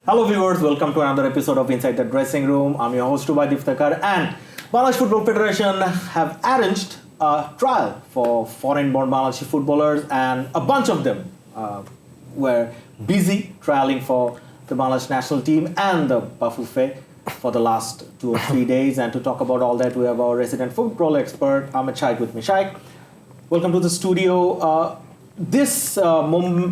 Hello viewers, welcome to another episode of Inside the Dressing Room. I'm your host Dhaka, and Bangladesh Football Federation have arranged a trial for foreign-born Bangladeshi footballers, and a bunch of them were busy trialing for the Bangladesh national team and the BFF for the last 2 or 3 days. And to talk about all that, we have our resident football expert, Ahmed Shaikh, with me. Shaikh, welcome to the studio. This trial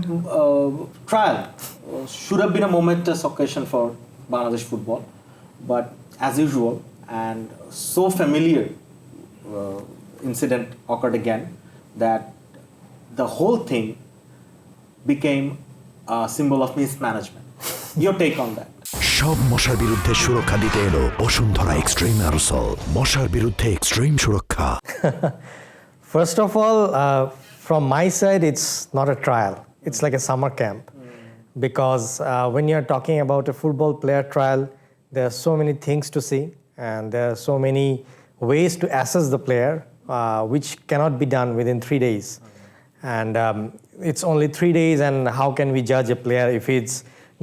should have been a momentous occasion for Bangladesh football, but as usual, and so familiar incident occurred again that the whole thing became a symbol of mismanagement. Your take on that? সব মশার বিরুদ্ধে সুরক্ষা দিতে এলো Bashundhara extreme aerosol মশার বিরুদ্ধে extreme সুরক্ষা First of all, from my side, it's not a trial. It's like a summer camp. Because when you're talking about a football player trial, there are so many things to see, and there are so many ways to assess the player, which cannot be done within 3 days. And it's only 3 days, and how can we judge a player if it's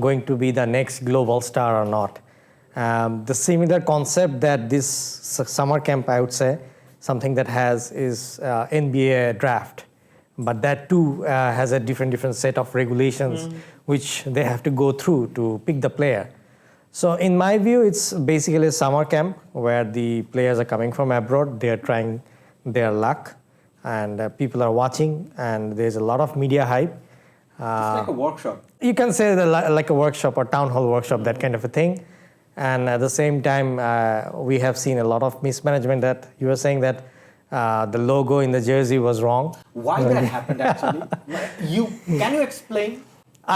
going to be the next global star or not? The similar concept that this summer camp, I would say, something that has is NBA draft. But that too has a different set of regulations which they have to go through to pick the player. So in my view, it's basically a summer camp where the players are coming from abroad. They are trying their luck, and people are watching, and there's a lot of media hype. It's like a workshop. You can say like a workshop or town hall workshop, that kind of a thing. And at the same time, we have seen a lot of mismanagement. That you were saying that the logo in the jersey was wrong. Why that happened actually? Can you explain?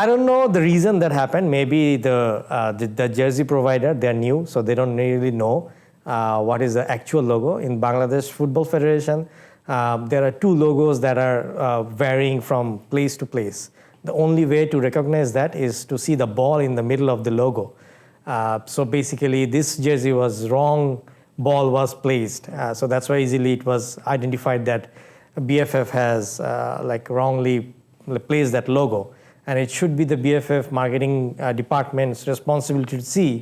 I don't know the reason that happened. Maybe the jersey provider, they're new, so they don't really know what is the actual logo. In Bangladesh Football Federation, there are 2 logos that are varying from place to place. The only way to recognize that is to see the ball in the middle of the logo. So basically, this jersey was wrong. Ball was placed, so that's why easily it was identified that BFF has wrongly placed that logo, and it should be the BFF marketing department's responsibility to see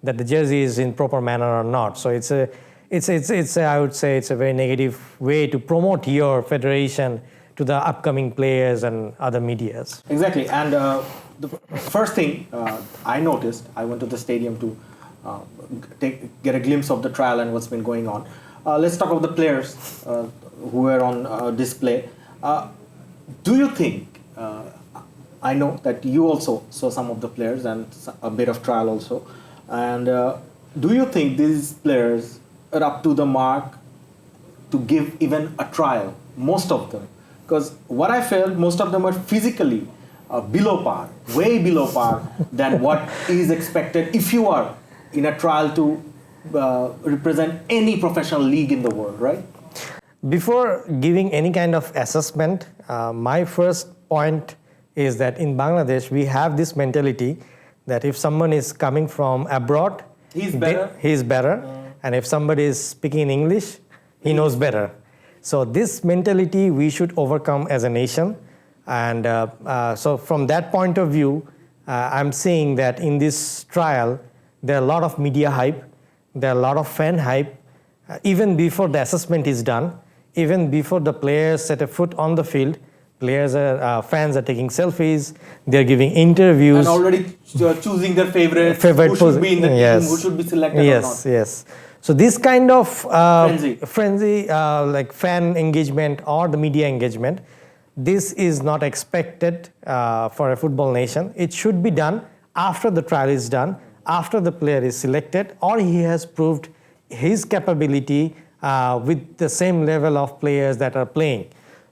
that the jersey is in proper manner or not. So it's I would say it's a very negative way to promote your federation to the upcoming players and other medias. Exactly, and the first thing I noticed, I went to the stadium to get a glimpse of the trial and what's been going on. Let's talk about the players who were on display. Do you think, I know that you also saw some of the players and a bit of trial also, and do you think these players are up to the mark to give even a trial, most of them? Because what I felt, most of them are physically below par, way below par than what is expected if you are in a trial to represent any professional league in the world, right? Before giving any kind of assessment, my first point is that in Bangladesh, we have this mentality that if someone is coming from abroad, he's better. And if somebody is speaking in English, he knows better. So this mentality we should overcome as a nation. And so from that point of view, I'm seeing that in this trial, there are a lot of media hype, there are a lot of fan hype. Even before the assessment is done, even before the players set a foot on the field, fans are taking selfies, they're giving interviews. And already choosing their favorite who should be in the team, who should be selected or not. Yes. So this kind of frenzy, like fan engagement or the media engagement, this is not expected for a football nation. It should be done after the trial is done, after the player is selected, or he has proved his capability with the same level of players that are playing.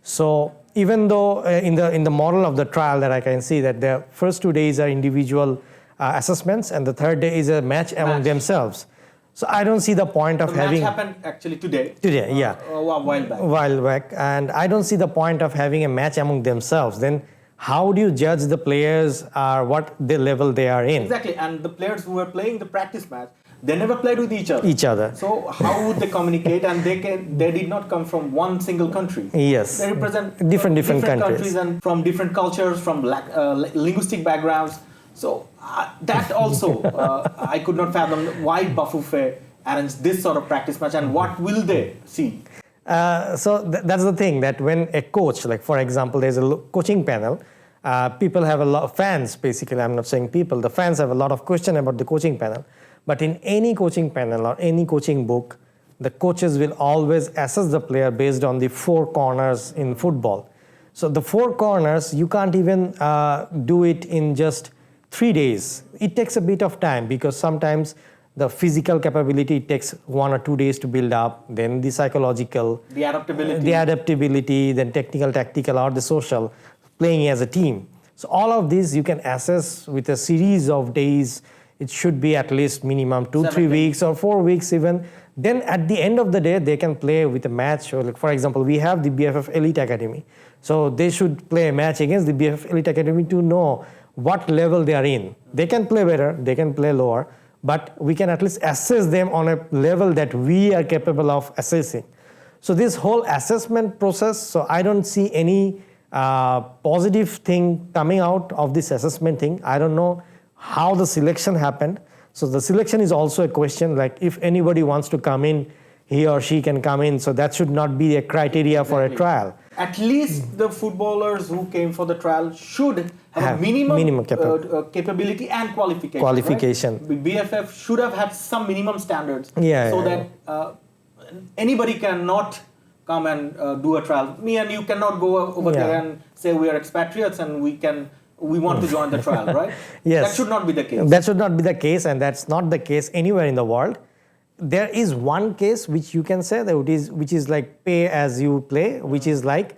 So even though in the model of the trial that I can see that the first 2 days are individual assessments, and the third day is a match among themselves. So I don't see the point of having... The match happened actually today. Yeah. A while back. And I don't see the point of having a match among themselves. Then how do you judge the players what the level they are in? Exactly, and the players who were playing the practice match, they never played with each other. So how would they communicate? And they did not come from one single country. Yes. They represent different countries and from different cultures, from linguistic backgrounds. So That also, I could not fathom why Bafufé arranged this sort of practice match, and what will they see? That's the thing, that when a coach, like for example, there's a coaching panel, people have a lot of fans, basically, I'm not saying people, the fans have a lot of question about the coaching panel. But in any coaching panel or any coaching book, the coaches will always assess the player based on the four corners in football. So the four corners, you can't even do it in just 3 days. It takes a bit of time, because sometimes the physical capability takes 1 or 2 days to build up, then the psychological, the adaptability, then technical, tactical, or the social, playing as a team. So all of these you can assess with a series of days. It should be at least minimum 2-3 weeks or 4 weeks even. Then at the end of the day, they can play with a match. Or like for example, we have the BFF Elite Academy. So they should play a match against the BFF Elite Academy to know what level they are in. They can play better, they can play lower, but we can at least assess them on a level that we are capable of assessing. So this whole assessment process, so I don't see any positive thing coming out of this assessment thing. I don't know how the selection happened. So the selection is also a question, like if anybody wants to come in, he or she can come in. So that should not be a criteria for a trial. At least the footballers who came for the trial should have a minimum capability and qualification. Right? BFF should have had some minimum standards that anybody cannot come and do a trial. Me and you cannot go over there and say we are expatriates and we want to join the trial, right? Yes. That should not be the case. That should not be the case, and that's not the case anywhere in the world. There is one case which you can say that which is like pay as you play, which is like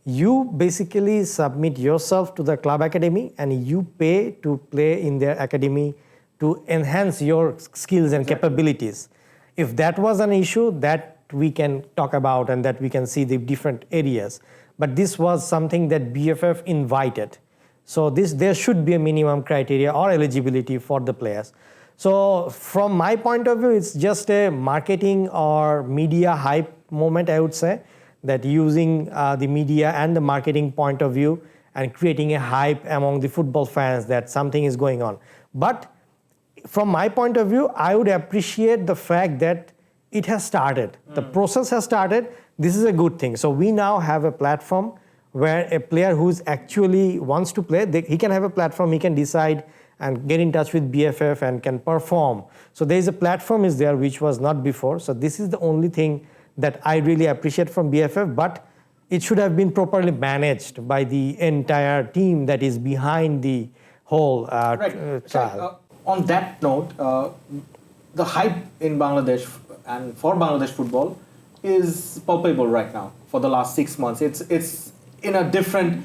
you basically submit yourself to the club academy and you pay to play in their academy to enhance your skills and capabilities. If that was an issue, that we can talk about and that we can see the different areas. But this was something that BFF invited. So there should be a minimum criteria or eligibility for the players. So from my point of view, it's just a marketing or media hype moment, I would say, that using the media and the marketing point of view and creating a hype among the football fans that something is going on. But from my point of view, I would appreciate the fact that it has started. The process has started. This is a good thing. So we now have a platform where a player who actually wants to play, he can have a platform, he can decide and get in touch with BFF and can perform. So there is a platform is there which was not before. So this is the only thing that I really appreciate from BFF, but it should have been properly managed by the entire team that is behind the whole trial. On that note, the hype in Bangladesh and for Bangladesh football is palpable right now for the last 6 months. It's in a different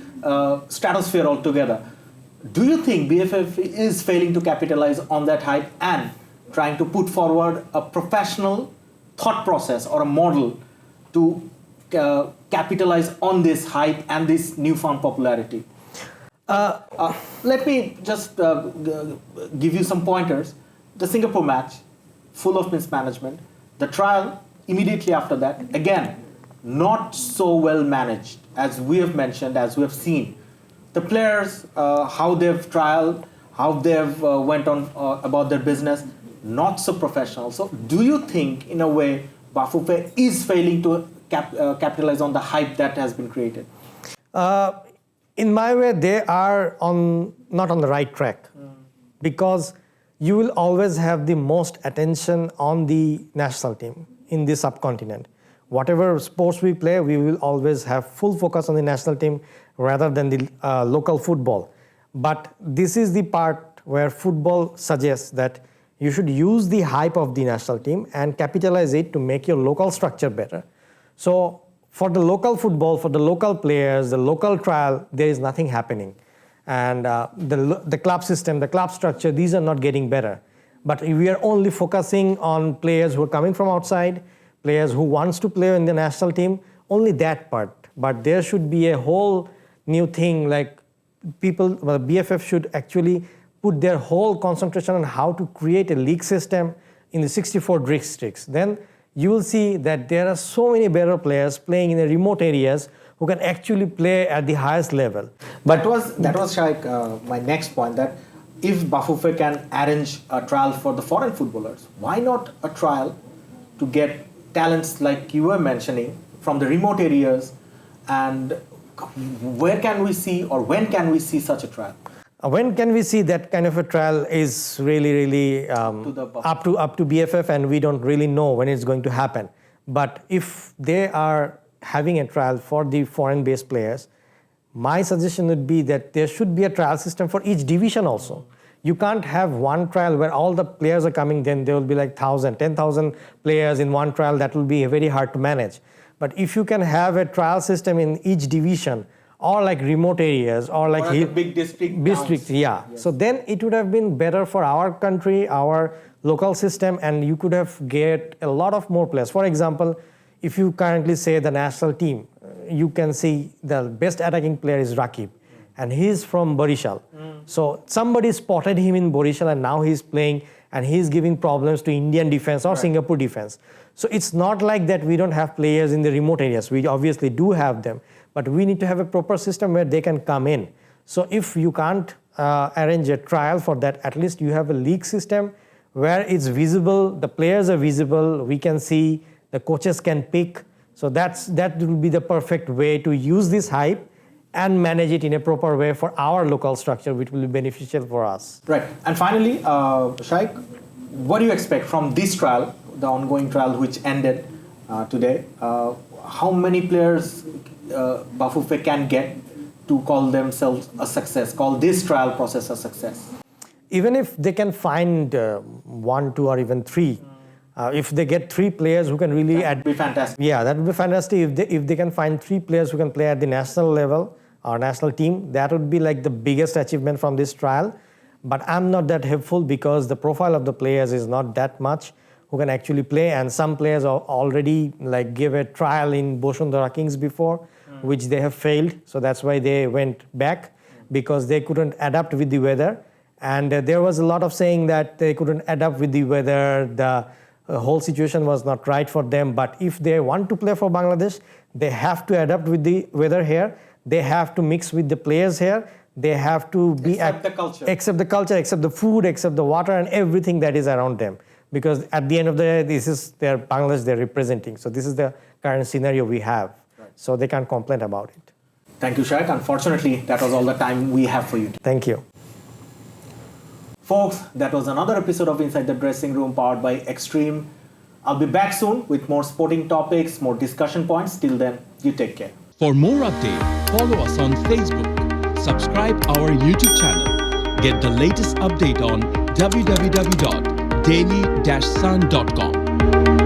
stratosphere altogether. Do you think BFF is failing to capitalize on that hype and trying to put forward a professional thought process or a model to capitalize on this hype and this newfound popularity? Let me just give you some pointers. The Singapore match, full of mismanagement. The trial immediately after that, again, not so well managed as we have mentioned, as we have seen. The players, how they've trialed, how they've went on about their business, not so professional. So do you think, in a way, Bafufé is failing to capitalize on the hype that has been created? In my way, they are not on the right track, because you will always have the most attention on the national team in the subcontinent. Whatever sports we play, we will always have full focus on the national team rather than the local football. But this is the part where football suggests that you should use the hype of the national team and capitalize it to make your local structure better. So for the local football, for the local players, the local trial, there is nothing happening. And the club system, the club structure, these are not getting better. But we are only focusing on players who are coming from outside, players who wants to play in the national team, only that part. But there should be a whole new thing, like BFF should actually put their whole concentration on how to create a league system in the 64 districts. Then you will see that there are so many better players playing in the remote areas who can actually play at the highest level. But that was Shaikh, my next point, that if BFF can arrange a trial for the foreign footballers, why not a trial to get talents like you were mentioning from the remote areas, and where can we see or when can we see such a trial? When can we see that kind of a trial is really up to BFF, and we don't really know when it's going to happen. But if they are having a trial for the foreign-based players, my suggestion would be that there should be a trial system for each division also. You can't have one trial where all the players are coming, then there will be like 10,000 players in one trial. That will be very hard to manage. But if you can have a trial system in each division, or like remote areas, or like the big districts, yeah. Yes. So then it would have been better for our country, our local system, and you could have get a lot of more players. For example, if you currently say the national team, you can see the best attacking player is Rakib, and he's from Baridhara. So somebody spotted him in Baridhara, and now he's playing, and he's giving problems to Indian defense or Singapore defense. So it's not like that we don't have players in the remote areas. We obviously do have them, but we need to have a proper system where they can come in. So if you can't arrange a trial for that, at least you have a league system where it's visible, the players are visible, we can see, the coaches can pick. So that will be the perfect way to use this hype and manage it in a proper way for our local structure, which will be beneficial for us. Right. And finally, Shaikh, what do you expect from this trial, the ongoing trial which ended today? How many players BFF can get to call themselves a success, call this trial process a success? Even if they can find 1, 2, or even 3, if they get 3 players who can really... That would be fantastic. Yeah, that would be fantastic. If they can find 3 players who can play at the national level or national team, that would be like the biggest achievement from this trial. But I'm not that hopeful because the profile of the players is not that much who can actually play, and some players already like gave a trial in Bashundhara Kings before, which they have failed. So that's why they went back, because they couldn't adapt with the weather. And there was a lot of saying that they couldn't adapt with the weather, the whole situation was not right for them. But if they want to play for Bangladesh, they have to adapt with the weather here. They have to mix with the players here. They have to accept the culture, accept the food, accept the water, and everything that is around them. Because at the end of the day, this is their Bangladesh they're representing. So this is the current scenario we have. Right. So they can't complain about it. Thank you, Shaikh. Unfortunately, that was all the time we have for you. Thank you. Folks, that was another episode of Inside the Dressing Room powered by Extreme. I'll be back soon with more sporting topics, more discussion points. Till then, you take care. For more updates, follow us on Facebook. Subscribe our YouTube channel. Get the latest update on www.daily-sun.com.